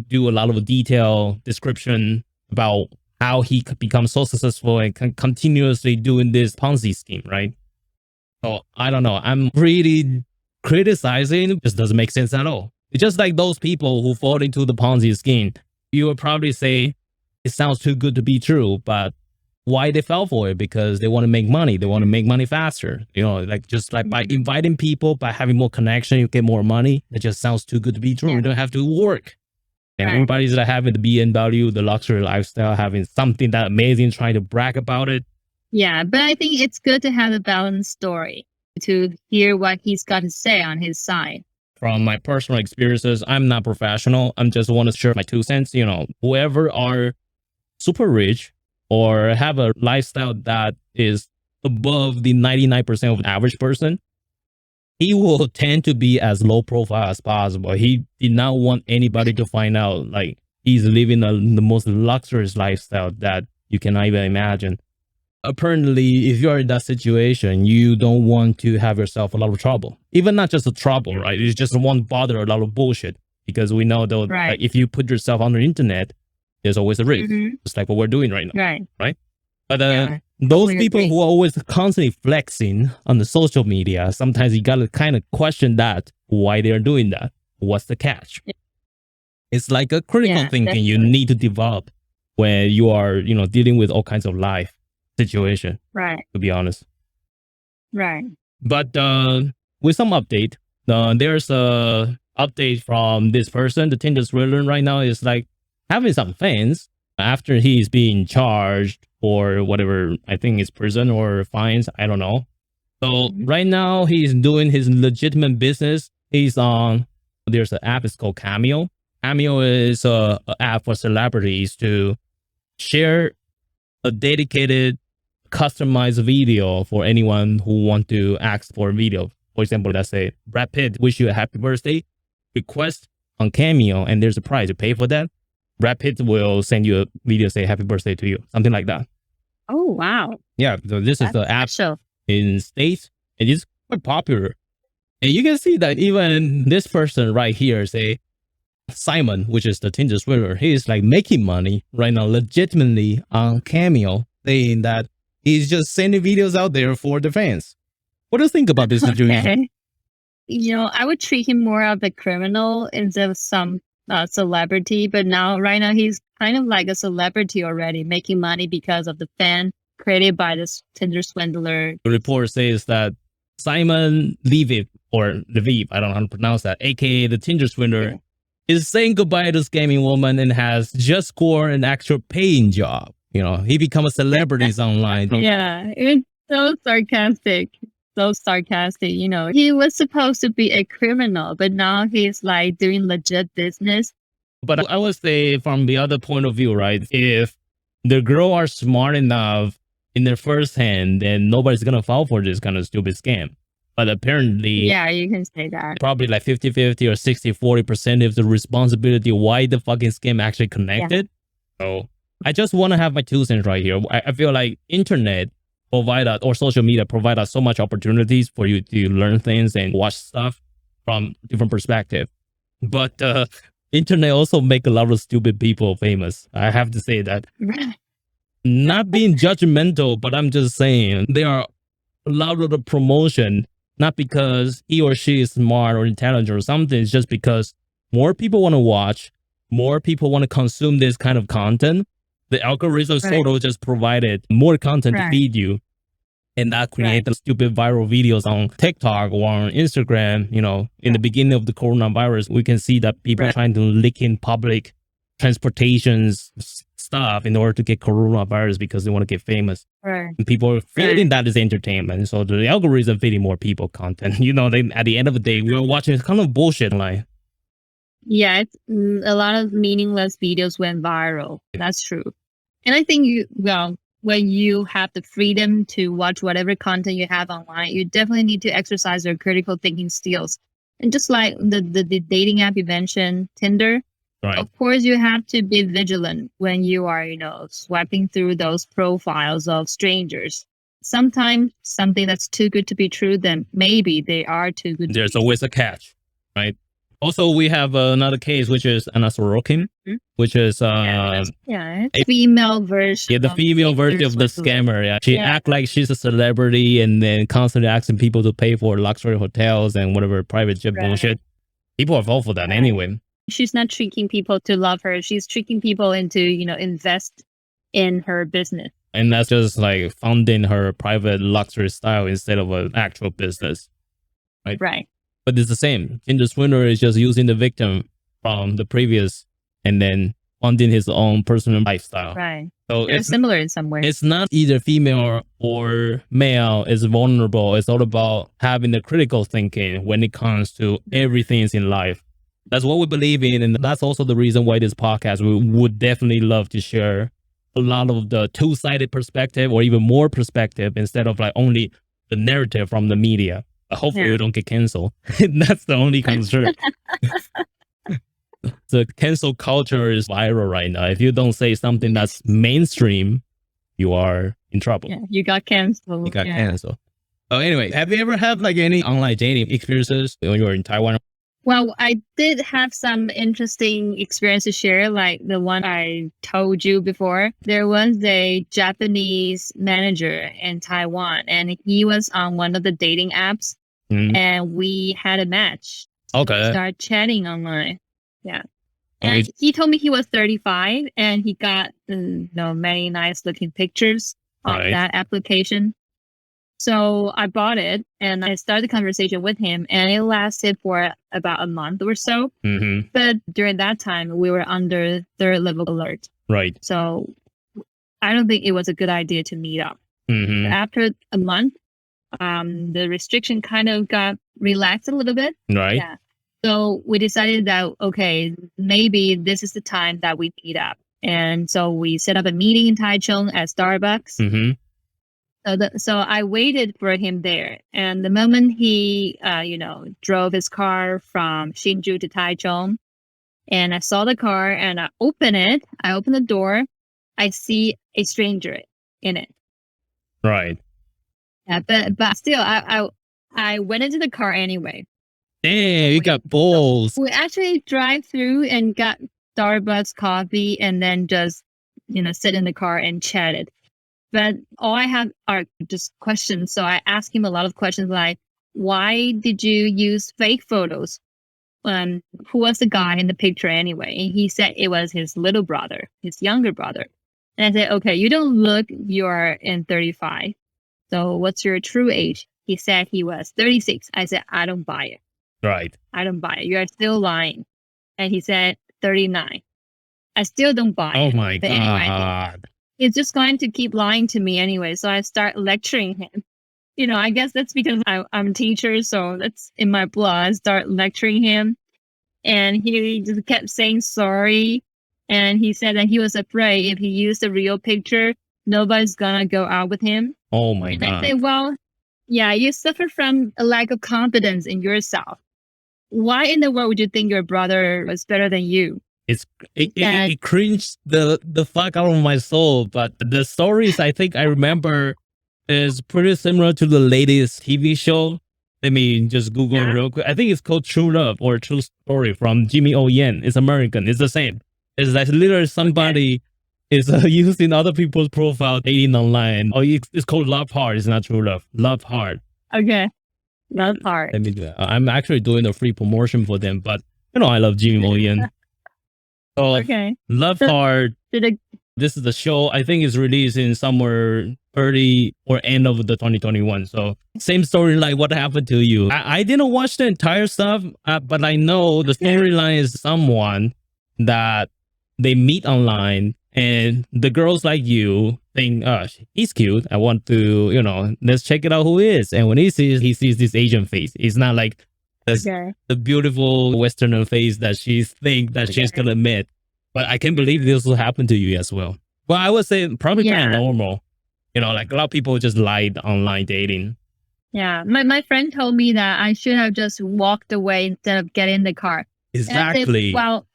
do a lot of detail description about how he could become so successful and continuously doing this Ponzi scheme, right? So I don't know. I'm really criticizing. Just doesn't make sense at all. It's just like those people who fall into the Ponzi scheme. You would probably say it sounds too good to be true, but why they fell for it? Because they want to make money. They want to make money faster. Just like by inviting people, by having more connection, you get more money. It just sounds too good to be true. You don't have to work. And everybody's like having the BMW, the luxury lifestyle, having something that amazing, trying to brag about it. Yeah, but I think it's good to have a balanced story, to hear what he's got to say on his side. From my personal experiences, I'm not professional. I'm just want to share my 2 cents. Whoever are super rich or have a lifestyle that is above the 99% of the average person, he will tend to be as low profile as possible. He did not want anybody to find out like he's living the most luxurious lifestyle that you can even imagine. Apparently, if you're in that situation, you don't want to have yourself a lot of trouble. Even not just a trouble, right? You just won't bother a lot of bullshit, because we know though, like, if you put yourself on the internet, there's always a risk. It's like what we're doing right now. Right. But those Totally people agree. who are always constantly flexing on the social media, sometimes you gotta kind of question that, why they're doing that. What's the catch? Yeah. It's like a critical Yeah, thinking you definitely. need to develop when you are, dealing with all kinds of life situation, Right, to be honest. right. But with some update, there's a update from this person. The Tinder Swindler right now is like having some fans after he's being charged for whatever, I think it's prison or fines. I don't know. So Mhm. right now he's doing his legitimate business. He's on, there's an app, it's called Cameo. Cameo is a app for celebrities to share a dedicated customized video for anyone who want to ask for a video. For example, let's say Brad Pitt wish you a happy birthday, request on Cameo, and there's a price to pay for that. Brad Pitt will send you a video say happy birthday to you, something like that. Oh, wow. Yeah, so this is That's the app special. in States, and it's quite popular. And you can see that even this person right here, say Simon, which is the Tinder Swindler, he is like making money right now legitimately on Cameo, saying that he's just sending videos out there for the fans. What do you think about this situation? Okay. I would treat him more of a criminal instead of some celebrity. But right now, he's kind of like a celebrity already, making money because of the fan created by this Tinder Swindler. The report says that Simon Leviev, or Leviev, I don't know how to pronounce that, aka the Tinder Swindler, is saying goodbye to scamming woman and has just scored an actual paying job. He become a celebrity online. Yeah, it's so sarcastic. So sarcastic. He was supposed to be a criminal, but now he's like doing legit business. But I would say from the other point of view, right? If the girl are smart enough in their first hand, then nobody's gonna fall for this kind of stupid scam. But apparently, Yeah, you can say that. probably like 50-50 or 60-40% is the responsibility why the fucking scam actually connected. So I just want to have my 2 cents right here. I feel like internet provide us, or social media provide us so much opportunities for you to learn things and watch stuff from different perspective. But internet also make a lot of stupid people famous. I have to say that. Not being judgmental, but I'm just saying there are a lot of the promotion, not because he or she is smart or intelligent or something. It's just because more people want to watch, more people want to consume this kind of content. The algorithm sort of just provided more content to feed you. And that create the stupid viral videos on TikTok or on Instagram. In the beginning of the coronavirus, we can see that people are trying to leak in public transportations stuff in order to get coronavirus because they want to get famous. Right. And people are feeling that is entertainment. So the algorithm feeding more people content. At the end of the day, we're watching kind of bullshit online. Yeah, it's a lot of meaningless videos went viral. That's true. And I think when you have the freedom to watch whatever content you have online, you definitely need to exercise your critical thinking skills. And just like the dating app you mentioned, Tinder, of course, you have to be vigilant when you are, swiping through those profiles of strangers. Sometimes something that's too good to be true, then maybe they are too good. There's always a catch, right? Also, we have another case, which is Anna Sorokin, which is a female version. Yeah, the female version of the scammer. Yeah, she act like she's a celebrity and then constantly asking people to pay for luxury hotels and whatever private jet bullshit. People are fall for that anyway. She's not tricking people to love her. She's tricking people into, invest in her business. And that's just like funding her private luxury style instead of an actual business. Right. But it's the same. Tinder Swindler is just using the victim from the previous and then funding his own personal lifestyle. Right. So it's similar in some way. It's not either female or male is vulnerable. It's all about having the critical thinking when it comes to everything in life. That's what we believe in. And that's also the reason why this podcast, we would definitely love to share a lot of the two-sided perspective or even more perspective instead of like only the narrative from the media. Hopefully we don't get canceled. That's the only concern. The cancel culture is viral right now. If you don't say something that's mainstream, you are in trouble. Yeah, you got canceled. You got canceled. Oh, anyway, have you ever had like any online dating experiences when you were in Taiwan? Well, I did have some interesting experience to share, like the one I told you before. There was a Japanese manager in Taiwan, and he was on one of the dating apps, Mhm. and we had a match. Okay. Start chatting online. Yeah. Okay. And he told me he was 35 and he got many nice looking pictures on Right. that application. So I bought it and I started the conversation with him, and it lasted for about a month or so. Mm-hmm. But during that time, we were under third level alert. Right. So I don't think it was a good idea to meet up. Mm-hmm. After a month, the restriction kind of got relaxed a little bit. Right. Yeah. So we decided that, okay, maybe this is the time that we meet up. And so we set up a meeting in Taichung at Starbucks. Mm-hmm. So I waited for him there. And the moment he, drove his car from Hsinchu to Taichung, and I saw the car and I opened it. I opened the door. I see a stranger in it. Right. Yeah, but still, I went into the car anyway. Damn, you got balls. We actually drive through and got Starbucks coffee and then just, sit in the car and chatted. But all I have are just questions. So I asked him a lot of questions like, why did you use fake photos? Who was the guy in the picture anyway? And he said it was his little brother, his younger brother. And I said, okay, you don't look, you're in 35. So what's your true age? He said he was 36. I said, I don't buy it. Right. I don't buy it. You are still lying. And he said 39. I still don't buy it. Oh my But anyway, God. he's just going to keep lying to me anyway. So I start lecturing him. I guess that's because I'm a teacher. So that's in my blood. I start lecturing him. And he just kept saying sorry. And he said that he was afraid if he used a real picture, nobody's going to go out with him. Oh my And God. I say, well, yeah, you suffer from a lack of confidence in yourself. Why in the world would you think your brother was better than you? It cringed the fuck out of my soul. But the stories I think I remember is pretty similar to the latest TV show. Let me just Google it real quick. I think it's called True Love or True Story from Jimmy O. Yen. It's American. It's the same. It's like literally somebody is using other people's profile dating online. Oh, it's called Love Hard. It's not True Love. Love Hard. Okay. Love Hard. Let me do that. I'm actually doing a free promotion for them, but I love Jimmy O. Yen. So Okay. Love Hard. Did it, This is the show. I think it's released in somewhere early or end of the 2021. So same story like what happened to you. I didn't watch the entire stuff, but I know the storyline is someone that they meet online and the girls like you think, oh, he's cute. I want to, let's check it out who he is. And when he sees this Asian face. It's not like the beautiful Westerner face that she thinks that she's going to meet. But I can't believe this will happen to you as well. Well, I would say probably kind of normal. Like a lot of people just lied online dating. Yeah. My friend told me that I should have just walked away instead of getting in the car. Exactly. Well,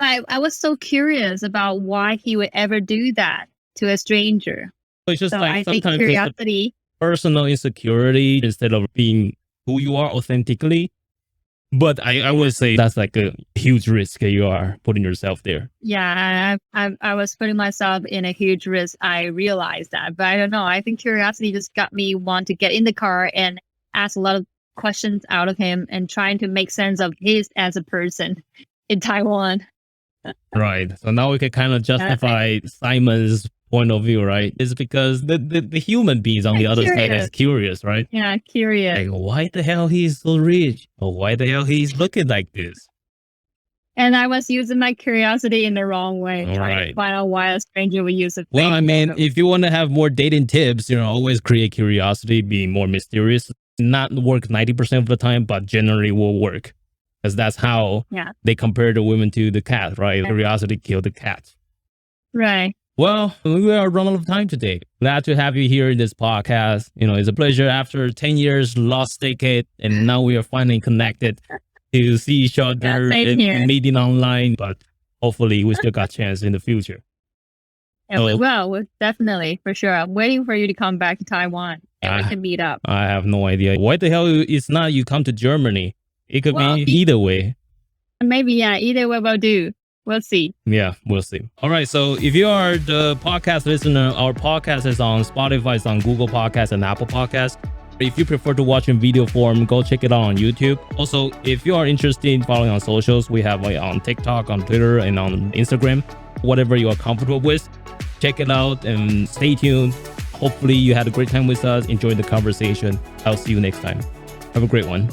I was so curious about why he would ever do that to a stranger. It's just So like I think sometimes curiosity. Personal insecurity instead of being who you are authentically. But I would say that's like a huge risk that you are putting yourself there. Yeah, I was putting myself in a huge risk. I realized that, but I don't know. I think curiosity just got me want to get in the car and ask a lot of questions out of him and trying to make sense of his as a person in Taiwan. Right. So now we can kind of justify Simon's point of view, right? It's because the human beings on the other side is curious, right? Yeah, curious. Like, why the hell he's so rich? Or why the hell he's looking like this? And I was using my curiosity in the wrong way. Trying to find out why a stranger would use it. Well, I mean, if you want to have more dating tips, always create curiosity, be more mysterious. Not work 90% of the time, but generally will work. Because that's how they compare the women to the cat, right? Curiosity killed the cat. Right. Well, we are running out of time today. Glad to have you here in this podcast. It's a pleasure after 10 years, lost decade, and now we are finally connected to see each other and meeting online. But hopefully we still got a chance in the future. Yeah, well, definitely, for sure. I'm waiting for you to come back to Taiwan and we can meet up. I have no idea. Why the hell it's not you come to Germany? It could Well, be either way. Maybe, yeah, either way will do. We'll see. Yeah, we'll see. All right. So if you are the podcast listener, our podcast is on Spotify, it's on Google Podcasts and Apple Podcasts. If you prefer to watch in video form, go check it out on YouTube. Also, if you are interested in following on socials, we have on TikTok, on Twitter, and on Instagram. Whatever you are comfortable with, check it out and stay tuned. Hopefully you had a great time with us. Enjoy the conversation. I'll see you next time. Have a great one.